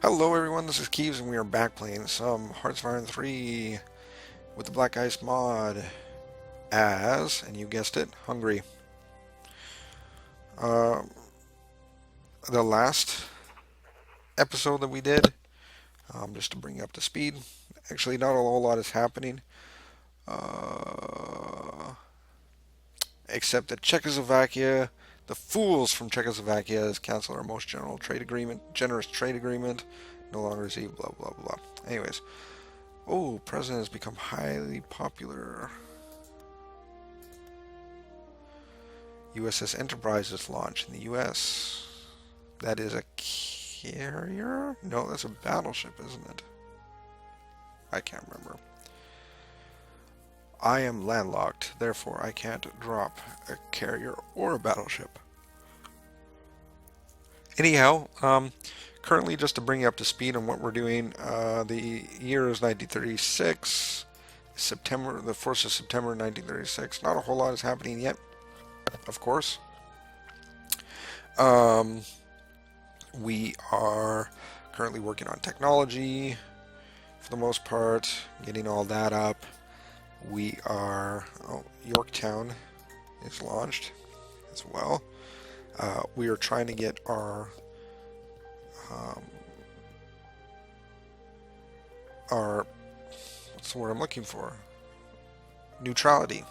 Hello everyone, this is Keeves and we are back playing some Hearts of Iron 3 with the BlackICE mod as, and you guessed it, Hungary. Uh, the last episode that we did, just to bring you up to speed, actually not a whole lot is happening, except that Czechoslovakia, the fools from Czechoslovakia has canceled our most generous trade agreement, no longer receive blah blah blah. Anyways. Oh, president has become highly popular. USS Enterprise is launched in the US. That is a carrier? No, that's a battleship, isn't it? I can't remember. I am landlocked, therefore I can't drop a carrier or a battleship. Anyhow, currently, just to bring you up to speed on what we're doing, the year is 1936, September, the 1st of September 1936. Not a whole lot is happening yet, of course. We are currently working on technology, for the most part, getting all that up. We are, Yorktown is launched as well. We are trying to get our what's the word I'm looking for? Neutrality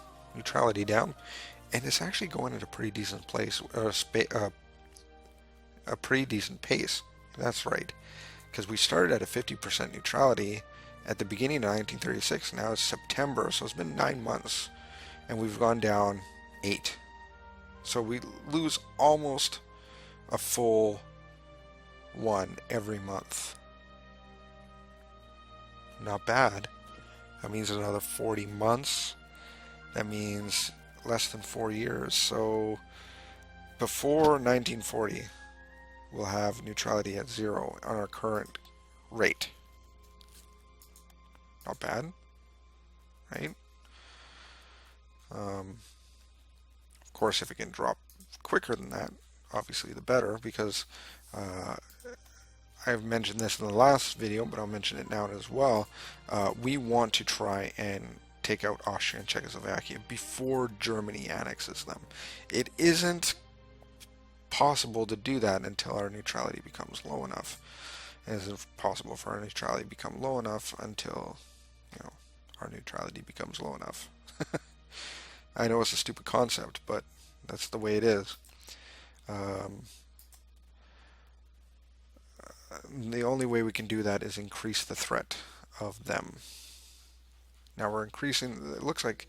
down, and it's actually going at a pretty decent place, a pretty decent pace. That's right, because we started at a 50% neutrality at the beginning of 1936. Now it's September, so it's been 9 months, and we've gone down 8. So we lose almost a full one every month. Not bad. That means another 40 months. That means less than 4 years. So before 1940, we'll have neutrality at 0 on our current rate. Not bad, right? Of course, if it can drop quicker than that, obviously the better, because I've mentioned this in the last video, but I'll mention it now as well. We want to try and take out Austria and Czechoslovakia before Germany annexes them. It isn't possible to do that until our neutrality becomes low enough. It isn't possible for our neutrality to become low enough until, our neutrality becomes low enough. I know it's a stupid concept, but that's the way it is. The only way we can do that is increase the threat of them. Now we're increasing, it looks like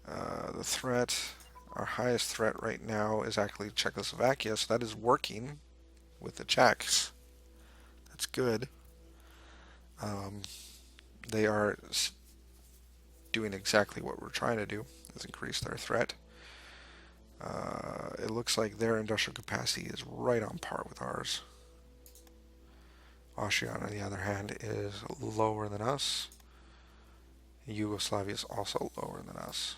the threat, our highest threat right now is actually Czechoslovakia, so that is working with the Czechs. That's good. They are doing exactly what we're trying to do, is increase their threat. It looks like their industrial capacity is right on par with ours. Austria, on the other hand, is lower than us. Yugoslavia is also lower than us.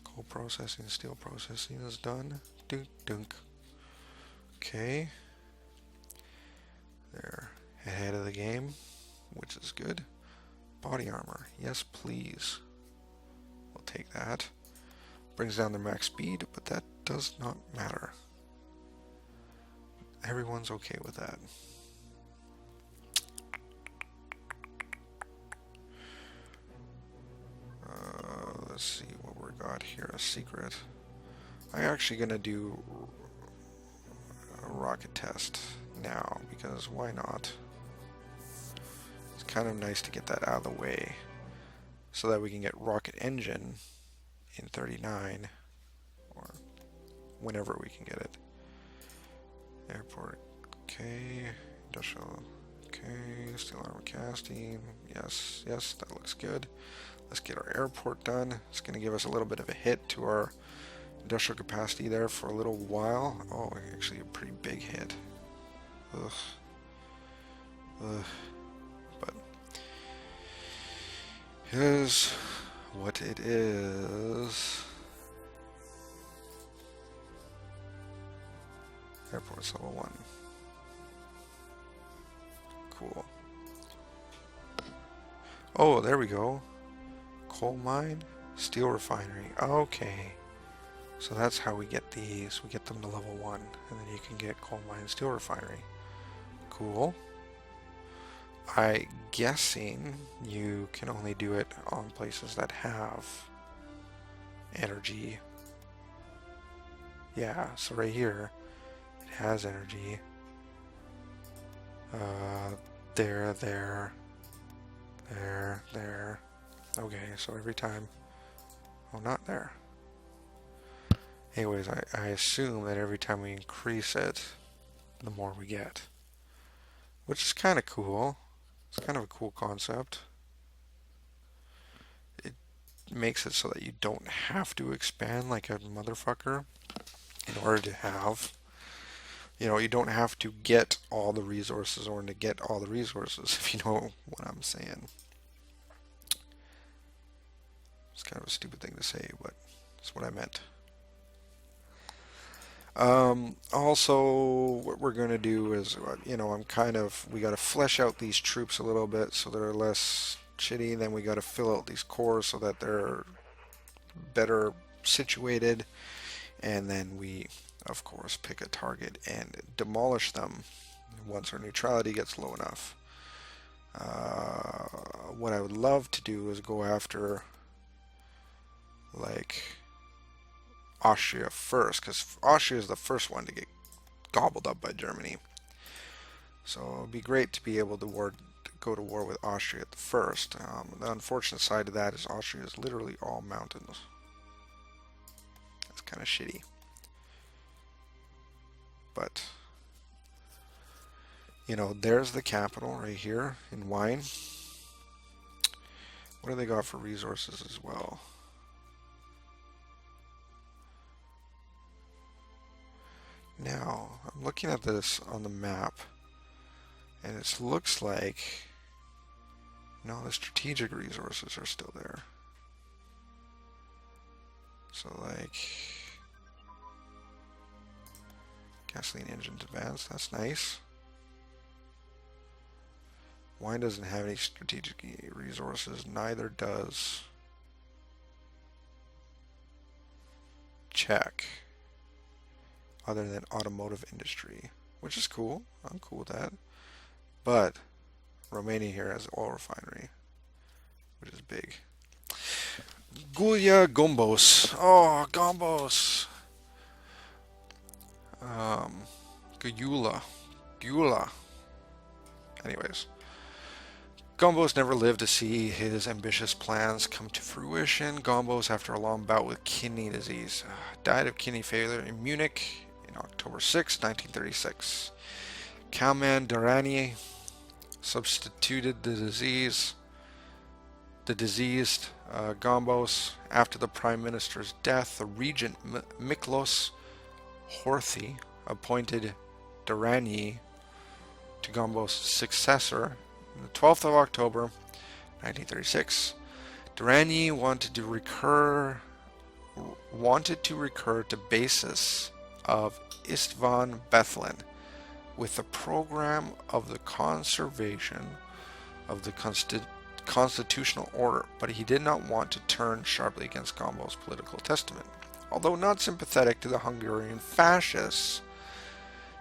Coal processing, steel processing is done. Dunk, dunk. Okay. They're ahead of the game, which is good. Body armor, yes please. We'll take that. Brings down their max speed, but that does not matter. Everyone's okay with that. Let's see what we got here. A secret. I'm actually gonna do a rocket test now, because why not? It's kind of nice to get that out of the way so that we can get rocket engine in 39 or whenever we can get it. Airport, okay. Industrial, okay. Steel armor casting, yes, that looks good. Let's get our airport done. It's going to give us a little bit of a hit to our industrial capacity there for a little while. Oh, actually a pretty big hit. Ugh. But here's what it is. Airport's level 1. Cool. Oh, there we go. Coal mine, steel refinery. Okay. So that's how we get these. We get them to level 1. And then you can get coal mine, steel refinery. Cool. I'm guessing you can only do it on places that have energy. Yeah, so right here, it has energy. There. Okay, so every time... Oh, not there. Anyways, I assume that every time we increase it, the more we get. Which is kind of cool. It's kind of a cool concept. It makes it so that you don't have to expand like a motherfucker in order to have... You know, you don't have to get all the resources or to get all the resources, if you know what I'm saying. It's kind of a stupid thing to say, but that's what I meant. Also, what we're going to do is, you know, we got to flesh out these troops a little bit so they're less shitty. Then we got to fill out these cores so that they're better situated. And then we, of course, pick a target and demolish them once our neutrality gets low enough. What I would love to do is go after, like, Austria first, because Austria is the first one to get gobbled up by Germany. So it would be great to be able to go to war with Austria at the first. The unfortunate side of that is Austria is literally all mountains. That's kind of shitty. But, you know, there's the capital right here in Wine. What do they got for resources as well? Now, I'm looking at this on the map, and it looks like, no, the strategic resources are still there. So, like, gasoline engines advanced, that's nice. Wine doesn't have any strategic resources, neither does Czech, other than automotive industry, which is cool. I'm cool with that. But Romania here has an oil refinery, which is big. Gulia Gombos. Oh, Gombos. Gula. Anyways. Gombos never lived to see his ambitious plans come to fruition. Gombos, after a long bout with kidney disease, died of kidney failure in Munich on October 6, 1936. Kalman Durrani substituted the diseased Gombos. After the Prime Minister's death, the regent Miklos Horthy appointed Durrani to Gombos' successor. On the 12th of October, 1936, Durrani wanted to recur to basis of Istvan Bethlen with the program of the conservation of the constitutional order, but he did not want to turn sharply against Gombos' political testament. Although not sympathetic to the Hungarian fascists,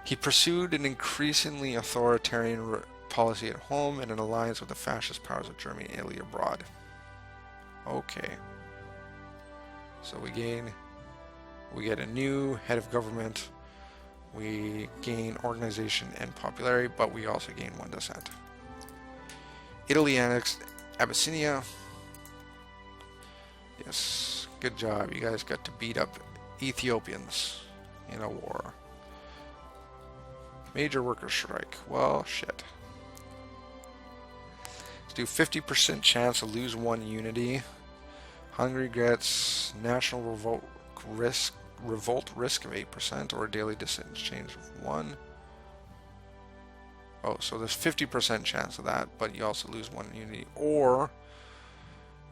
he pursued an increasingly authoritarian policy at home and an alliance with the fascist powers of Germany and Italy abroad. Okay. So we get a new head of government, we gain organization and popularity, but we also gain 1%. Italy annexed Abyssinia. Yes, good job. You guys got to beat up Ethiopians in a war. Major worker strike. Well, shit. Let's do 50% chance to lose 1 unity. Hungary gets national revolt risk of 8% or daily distance change of 1. Oh, so there's 50% chance of that, but you also lose 1 unity, or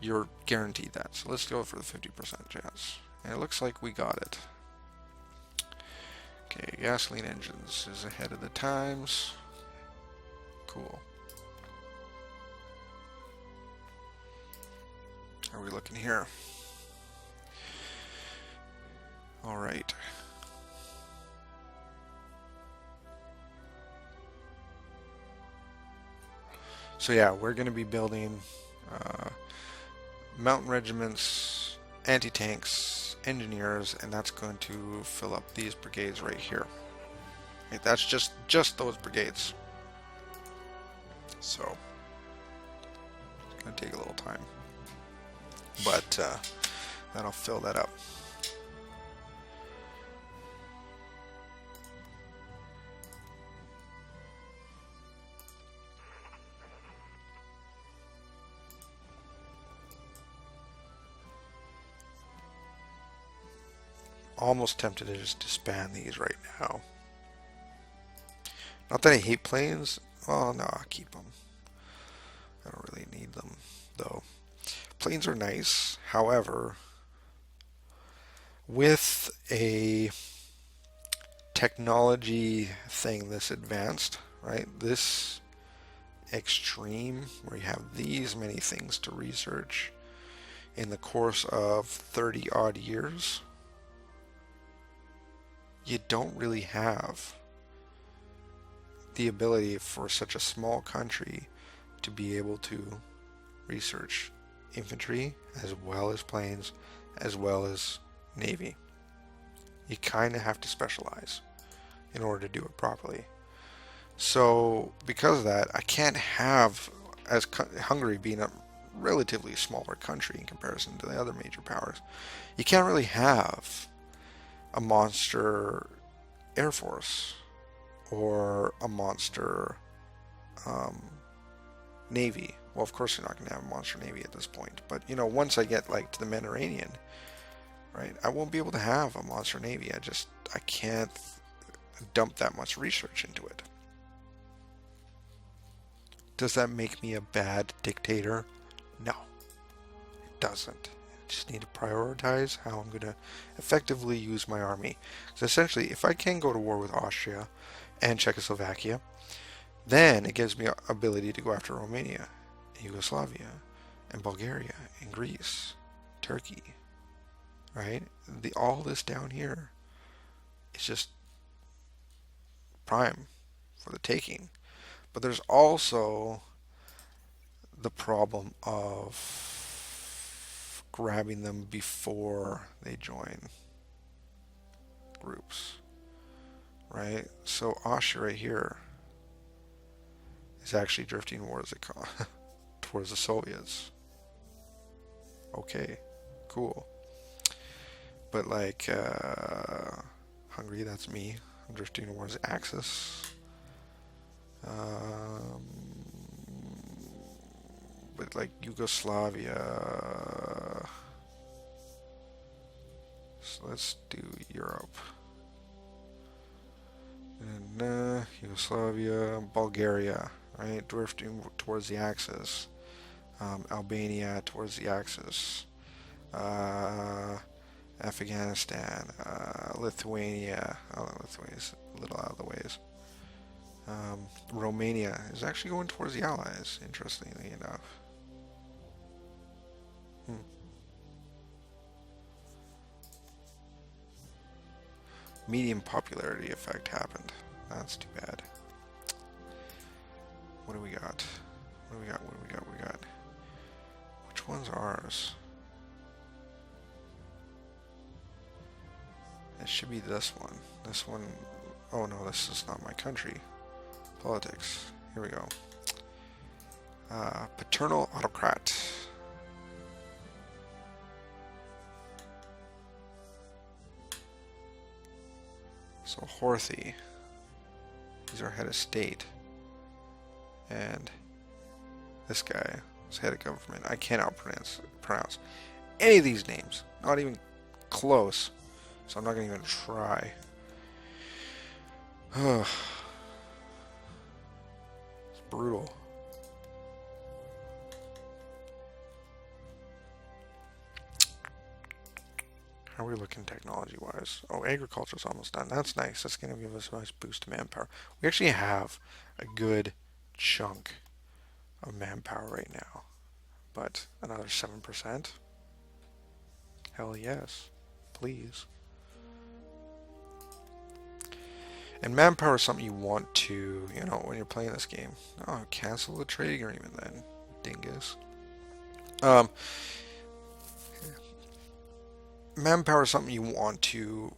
you're guaranteed that. So let's go for the 50% chance. And it looks like we got it. Okay, gasoline engines is ahead of the times. Cool. How are we looking here? All right. So yeah, we're going to be building mountain regiments, anti-tanks, engineers, and that's going to fill up these brigades right here. Right, that's just those brigades. So it's going to take a little time, but that'll fill that up. Almost tempted to just disband these right now. Not that I hate planes. Oh no, I'll keep them. I don't really need them though. Planes are nice. However, with a technology thing this advanced, right? This extreme, where you have these many things to research in the course of 30 odd years, you don't really have the ability for such a small country to be able to research infantry as well as planes as well as navy. You kind of have to specialize in order to do it properly. So because of that, I can't have, as Hungary being a relatively smaller country in comparison to the other major powers, you can't really have a monster Air Force or a monster Navy. Well, of course you're not going to have a monster Navy at this point, but you know, once I get like to the Mediterranean, right, I won't be able to have a monster Navy. I can't dump that much research into it. Does that make me a bad dictator? No, it doesn't. Just need to prioritize how I'm going to effectively use my army. So essentially, if I can go to war with Austria and Czechoslovakia, then it gives me ability to go after Romania, Yugoslavia, and Bulgaria, and Greece, Turkey, right? All this down here is just prime for the taking. But there's also the problem of grabbing them before they join groups, right? So Austria right here is actually drifting towards the Soviets. Okay, cool. But like Hungary, that's me. I'm drifting towards the Axis. But like Yugoslavia, so let's do Europe. And Yugoslavia, Bulgaria, right, drifting towards the Axis. Albania towards the Axis. Afghanistan, Lithuania. Oh, Lithuania's a little out of the ways. Romania is actually going towards the Allies, interestingly enough. Medium popularity effect happened. That's too bad. What do we got? What do we got? What do we got? What do we got? Which one's ours? It should be this one. This one. Oh no, this is not my country. Politics. Here we go. Paternal autocrat. So Horthy. He's our head of state. And this guy is head of government. I cannot pronounce any of these names. Not even close. So I'm not going to even try. It's brutal. How are we looking technology-wise? Oh, agriculture's almost done. That's nice. That's going to give us a nice boost to manpower. We actually have a good chunk of manpower right now. But another 7%? Hell yes. Please. And manpower is something you want to, when you're playing this game. Oh, cancel the trade agreement then, dingus. Manpower is something you want to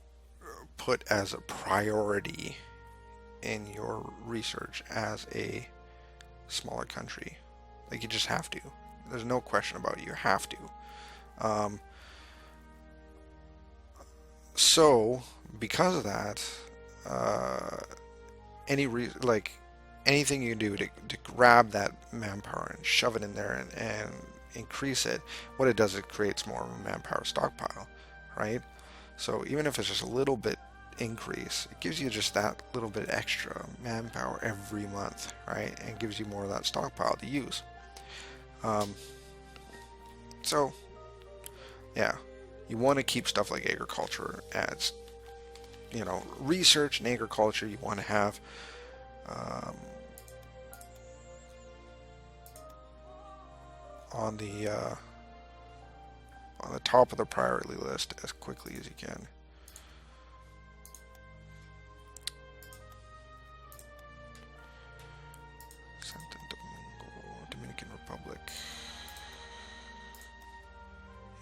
put as a priority in your research as a smaller country. Like, you just have to. There's no question about it. You have to. So, because of that, anything you do to grab that manpower and shove it in there and increase it, what it does, it creates more of a manpower stockpile, right? So even if it's just a little bit increase, it gives you just that little bit extra manpower every month, right? And gives you more of that stockpile to use. So yeah, you want to keep stuff like agriculture as, research and agriculture. You want to have on the top of the priority list as quickly as you can. Dominican Republic.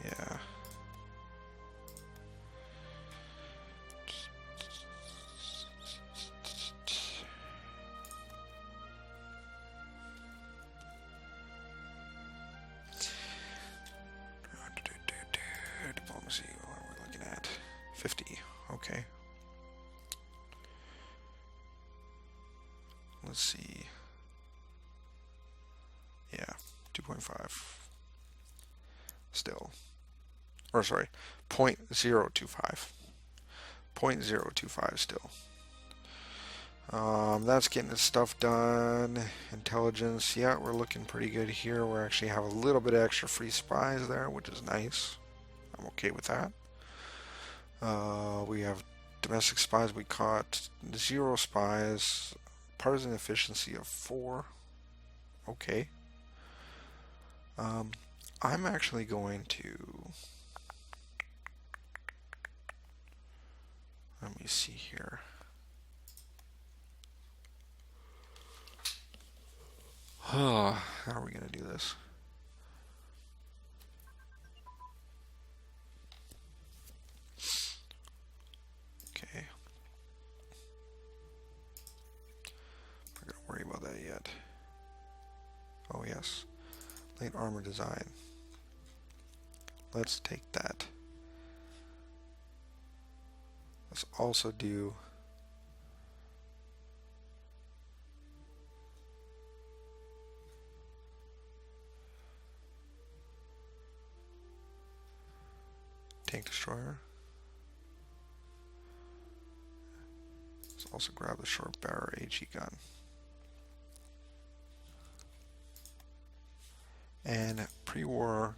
Yeah. Diplomacy, what are we looking at? 50, okay. Let's see. Yeah, 2.5. Still. Or sorry, 0.025. 0.025 still. That's getting this stuff done. Intelligence, yeah, we're looking pretty good here. We actually have a little bit of extra free spies there, which is nice. I'm okay with that. We have domestic spies. We caught 0 spies. Partisan efficiency of 4. Okay. I'm actually going to... Let me see here. How are we going to do this? Okay. I'm not going to worry about that yet. Oh yes. Late armor design. Let's take that. Let's also do tank destroyer. Let's also grab the short barrel HE gun. And pre-war,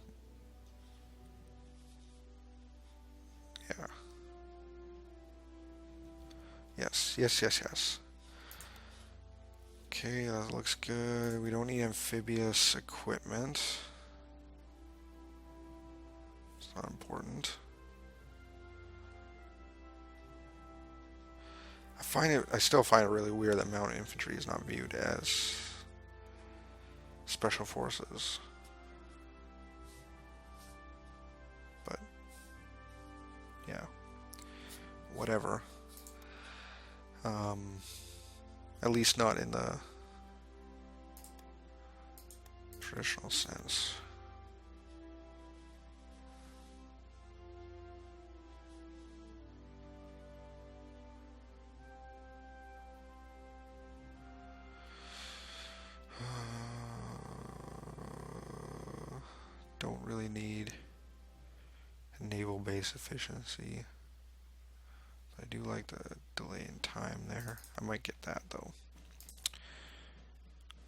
yeah. Yes. Okay, that looks good. We don't need amphibious equipment. It's not important. I still find it really weird that mounted infantry is not viewed as special forces. But yeah, whatever. At least not in the traditional sense. Don't really need a naval base efficiency. I do like the delay in time there. I might get that though.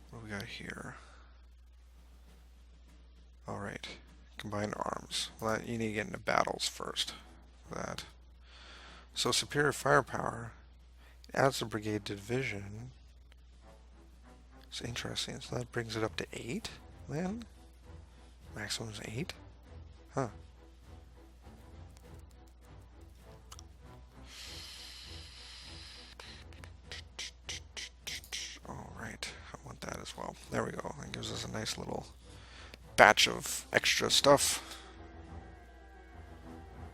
What do we got here? Alright. Combined arms. Well, you need to get into battles first. that. So superior firepower adds the brigade division. It's interesting. So that brings it up to 8 then? Maximum's 8? Huh. Alright, I want that as well. There we go. That gives us a nice little batch of extra stuff.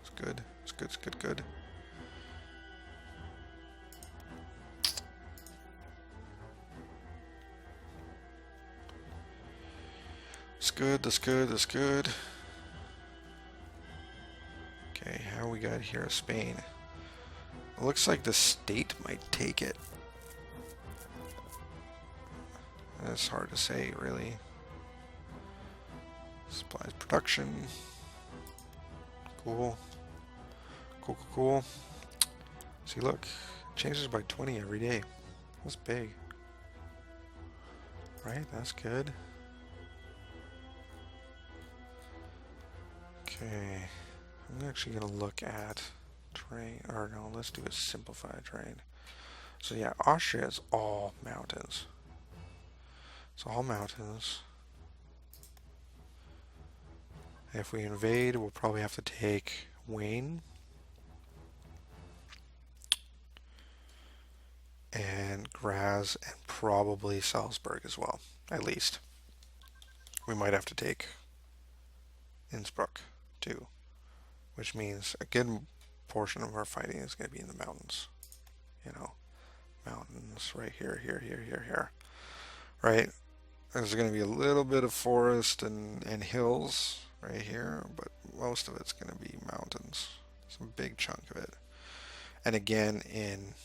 It's good. It's good, it's good, good. It's good, that's good, that's good. Okay, how we got here? Spain. It looks like the state might take it. That's hard to say, really. Supplies production. Cool. Cool, cool, cool. See, look. Changes by 20 every day. That's big. Right? That's good. Okay. I'm actually going to look at terrain. Or no, let's do a simplified terrain. So yeah, Austria is all mountains. It's all mountains. If we invade, we'll probably have to take Wayne. And Graz and probably Salzburg as well, at least. We might have to take Innsbruck too, which means a good portion of our fighting is going to be in the mountains. You know, mountains right here, here. Right? There's going to be a little bit of forest and hills right here, but most of it's going to be mountains. Some big chunk of it. And again, in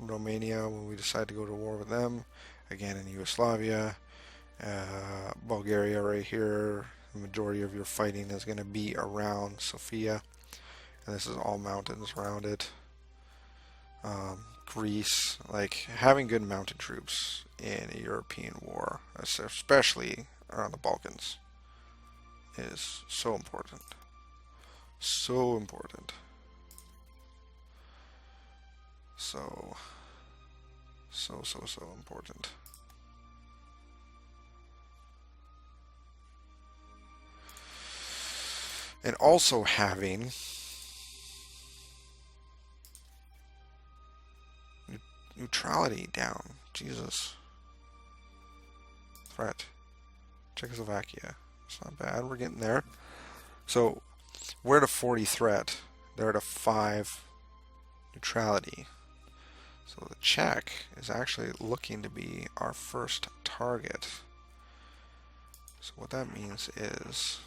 Romania, when we decide to go to war with them, again in Yugoslavia, Bulgaria right here, the majority of your fighting is going to be around Sofia, and this is all mountains around it. Greece, like having good mountain troops in a European war, especially around the Balkans, is so important. So important. So important. And also having neutrality down. Jesus. Threat. Czechoslovakia. It's not bad. We're getting there. So we're at a 40 threat. They're at a 5 neutrality. So the Czech is actually looking to be our first target. So what that means is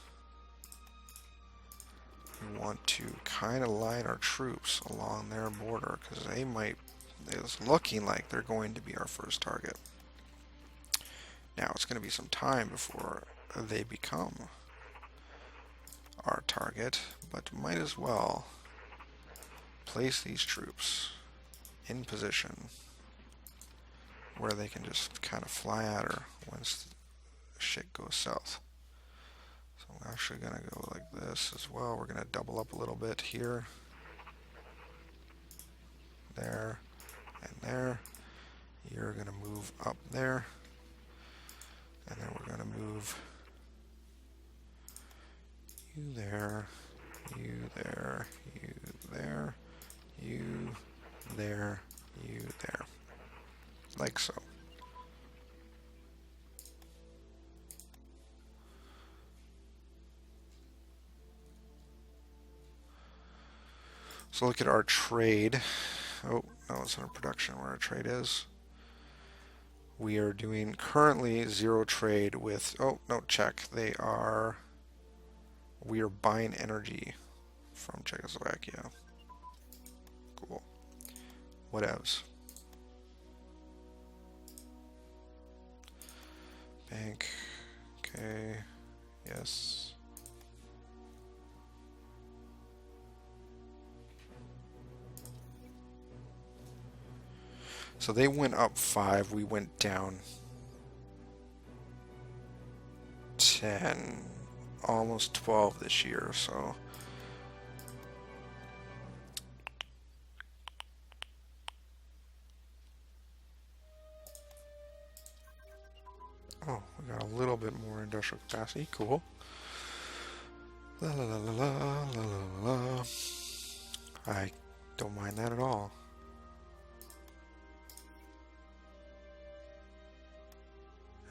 we want to kind of line our troops along their border because it's looking like they're going to be our first target. Now it's going to be some time before they become our target, but might as well place these troops in position where they can just kind of fly at her once shit goes south. So I'm actually going to go like this as well. We're going to double up a little bit here, there, and there. You're going to move up there, and then we're going to move you there, you there, you there, you there, you there, like so. So look at our trade. Oh, no, it's under production where our trade is. We are doing currently 0 trade with, oh, no, Czech. We are buying energy from Czechoslovakia. Cool. Whatevs. Bank. Okay. Yes. So they went up 5, we went down 10, almost 12 this year, so Oh, we got a little bit more industrial capacity. Cool. La la la la la la la la. I don't mind that at all.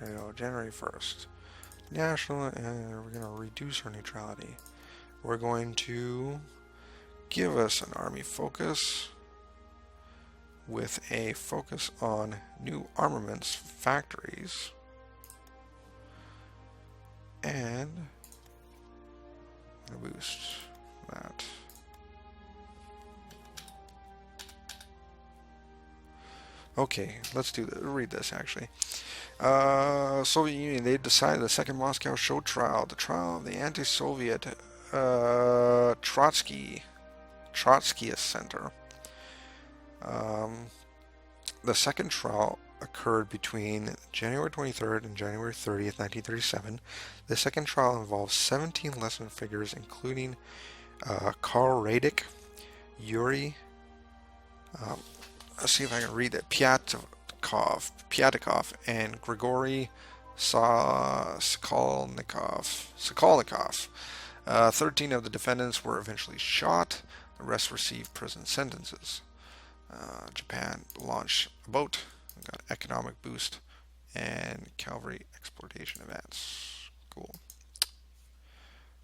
There you go, January 1st. National, and we're going to reduce our neutrality. We're going to give us an army focus with a focus on new armaments factories. And I'm going to boost that. Okay, let's do this. Read this actually. Soviet Union, they decided the Second Moscow Show trial, the trial of the anti-Soviet Trotskyist Center. The second trial occurred between January 23rd and January 30th, 1937. The second trial involved 17 lesson figures, including Karl Radek, Yuri, let's see if I can read that, Pyatikov, and Grigory Sokolnikov. 13 of the defendants were eventually shot. The rest received prison sentences. Japan launched a boat, got economic boost, and cavalry exploitation events. Cool.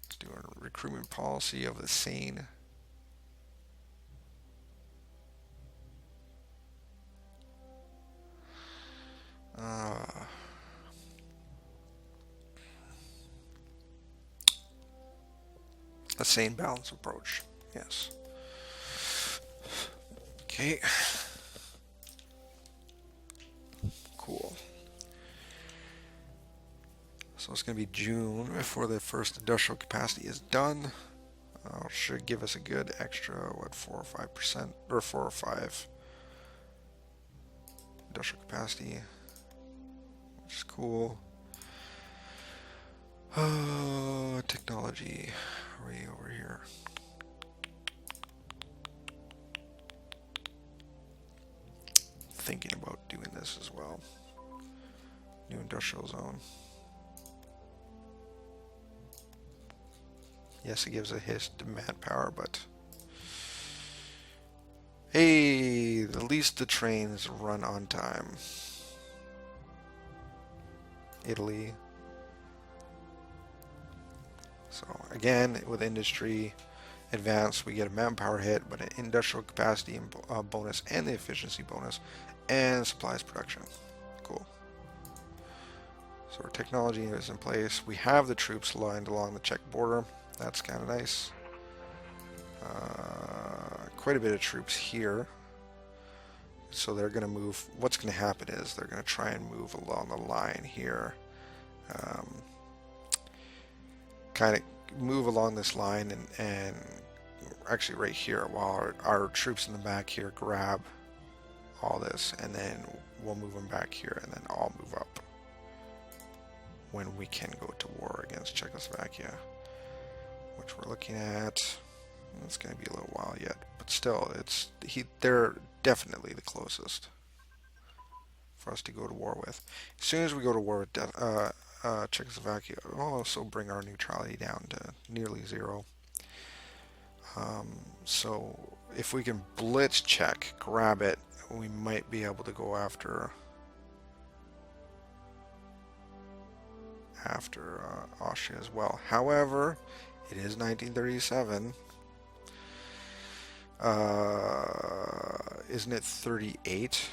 Let's do a recruitment policy of the Seine. A sane balance approach. Yes. Okay. Cool. So it's going to be June before the first industrial capacity is done. Should give us a good extra, what, 4 or 5%, or 4 or 5 industrial capacity, which is cool. Technology, are we over here? Thinking about doing this as well. New industrial zone. Yes, it gives a hit to manpower, but hey, at least the trains run on time. Italy. So again, with industry advance, we get a manpower hit, but an industrial capacity bonus and the efficiency bonus, and supplies production. Cool. So our technology is in place. We have the troops lined along the Czech border. That's kind of nice. Quite a bit of troops here. So they're going to move. What's going to happen is they're going to try and move along the line here. Kind of move along this line and actually right here while our troops in the back here grab all this, and then we'll move them back here and then all move up when we can go to war against Czechoslovakia, which we're looking at. It's going to be a little while yet, but still, they're definitely the closest for us to go to war with. As soon as we go to war with Czechoslovakia, we'll also bring our neutrality down to nearly 0. So if we can blitz Czech, grab it, we might be able to go after Austria as well. However, it is 1937. Isn't it 38?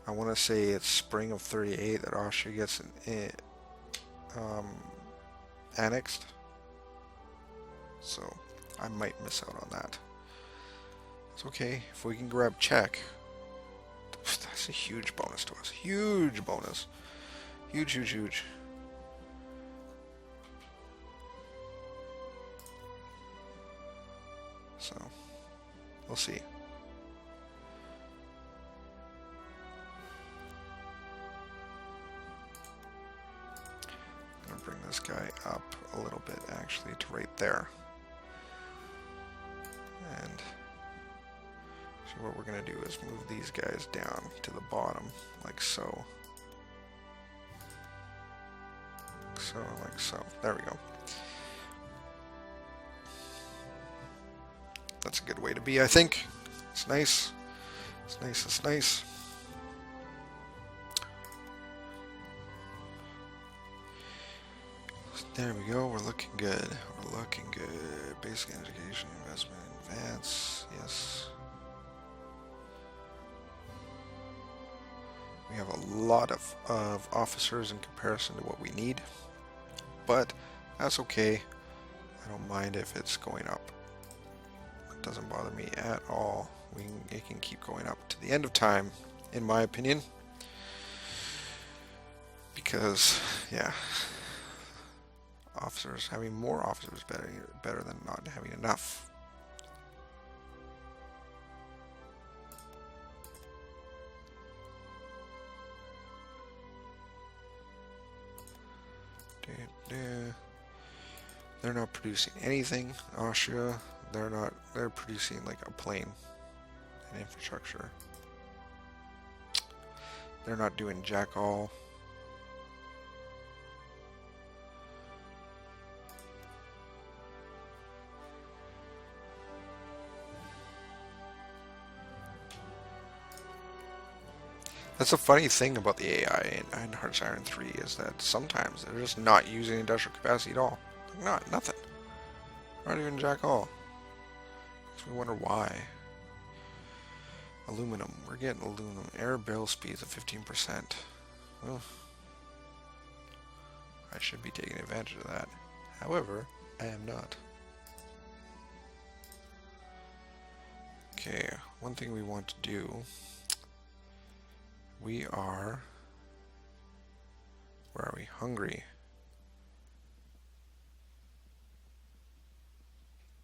I want to say it's spring of 38 that Austria gets annexed. So I might miss out on that. It's okay. If we can grab Czech, that's a huge bonus to us. Huge bonus. Huge, huge, huge. So we'll see. I'm going to bring this guy up a little bit actually to right there. And so what we're going to do is move these guys down to the bottom like so. like so. There we go. That's a good way to be, I think. It's nice. It's nice, it's nice. There we go, we're looking good. We're looking good. Basic education, investment, advance, yes. We have a lot of officers in comparison to what we need. But that's okay. I don't mind if it's going up. It doesn't bother me at all. It can keep going up to the end of time, in my opinion. Because, yeah, officers, having more officers better than not having enough. They're not producing anything. Austria, they're producing like a plane and infrastructure. They're not doing jack all. That's a funny thing about the AI in Hearts Iron 3 is that sometimes they're just not using industrial capacity at all. Like nothing. Not even jack all. Makes me wonder why. Aluminum. We're getting aluminum. Air barrel speeds of 15%. Well, I should be taking advantage of that. However, I am not. Okay, one thing we want to do. We are, where are we? Hungary.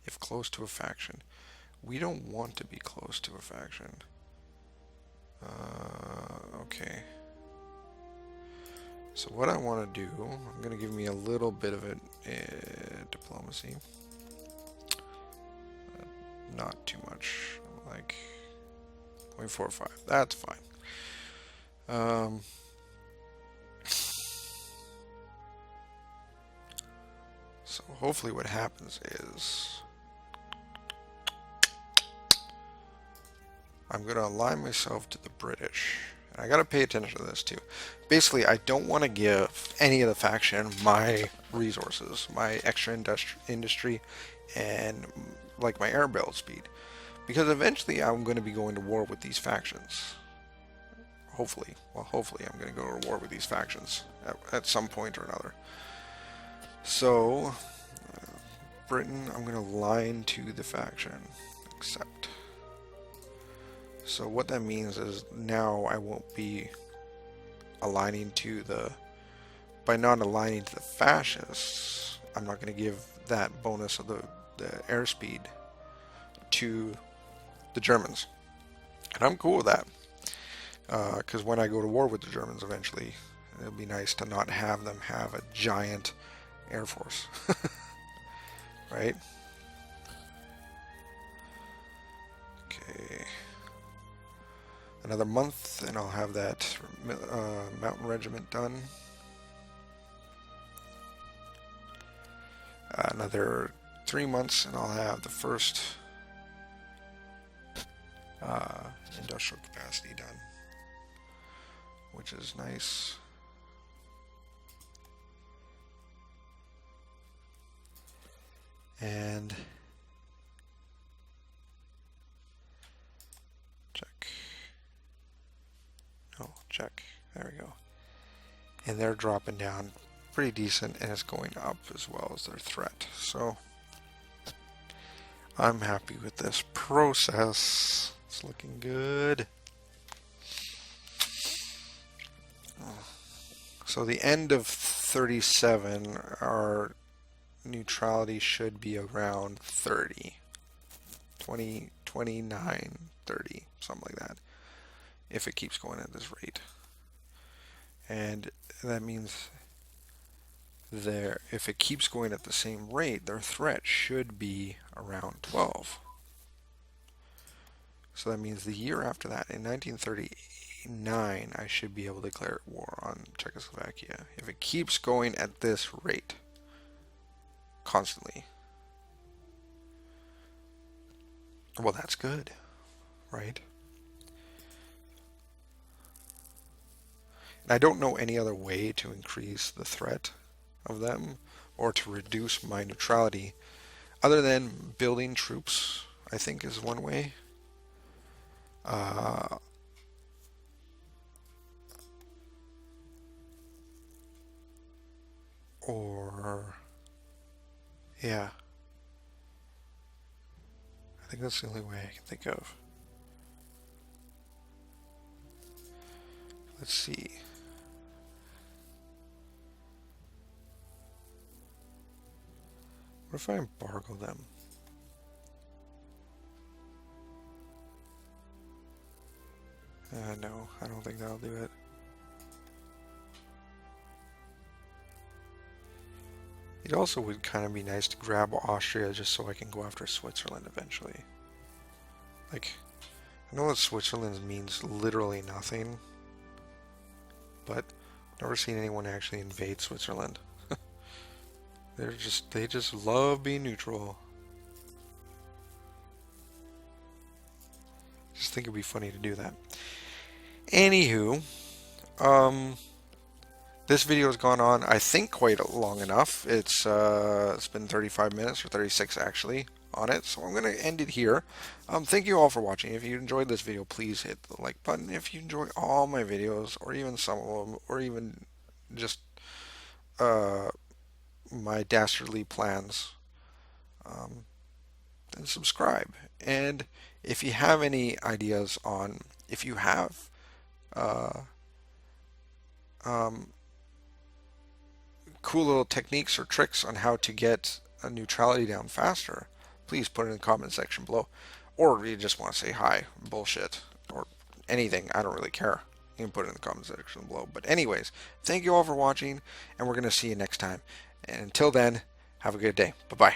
If close to a faction. We don't want to be close to a faction. Okay. So what I want to do, I'm going to give me a little bit of diplomacy. Not too much. Like 0.45. That's fine. So hopefully what happens is I'm going to align myself to the British. And I got to pay attention to this too. Basically, I don't want to give any of the faction my resources, my extra industry, and like my air barrel speed. Because eventually I'm going to be going to war with these factions. Hopefully. Well, hopefully I'm going to go to war with these factions at some point or another. So, Britain, I'm going to align to the faction. Accept. So what that means is now I won't be aligning to the... By not aligning to the fascists, I'm not going to give that bonus of the airspeed to the Germans. And I'm cool with that. Because when I go to war with the Germans eventually, it'll be nice to not have them have a giant air force. Right? Okay. Another month and I'll have that mountain regiment done. Another 3 months and I'll have the first industrial capacity done, which is nice. And check. Oh, check. There we go. And they're dropping down pretty decent, and it's going up as well as their threat. So I'm happy with this process. It's looking good. So the end of 37, our neutrality should be around 30. 20, 29, 30, something like that. If it keeps going at this rate. And that means if it keeps going at the same rate, their threat should be around 12. So that means the year after that, in 1938, 29, I should be able to declare war on Czechoslovakia if it keeps going at this rate constantly. Well, that's good, right? And I don't know any other way to increase the threat of them or to reduce my neutrality other than building troops, I think is one way. Or, yeah, I think that's the only way I can think of. Let's see. What if I embargo them? No, I don't think that'll do it. It also would kind of be nice to grab Austria just so I can go after Switzerland eventually. Like, I know that Switzerland means literally nothing, but I've never seen anyone actually invade Switzerland. They just love being neutral. Just think it'd be funny to do that. Anywho, this video has gone on, I think, quite long enough. It's been 35 minutes, or 36 actually, on it. So I'm going to end it here. Thank you all for watching. If you enjoyed this video, please hit the like button. If you enjoy all my videos, or even some of them, or even just my dastardly plans, then subscribe. And if you have any ideas on, if you have cool little techniques or tricks on how to get a neutrality down faster, please put it in the comment section below. Or you just want to say hi, bullshit, or anything, I don't really care. You can put it in the comment section below. But anyways, thank you all for watching, and we're going to see you next time. And until then, have a good day. Bye-bye.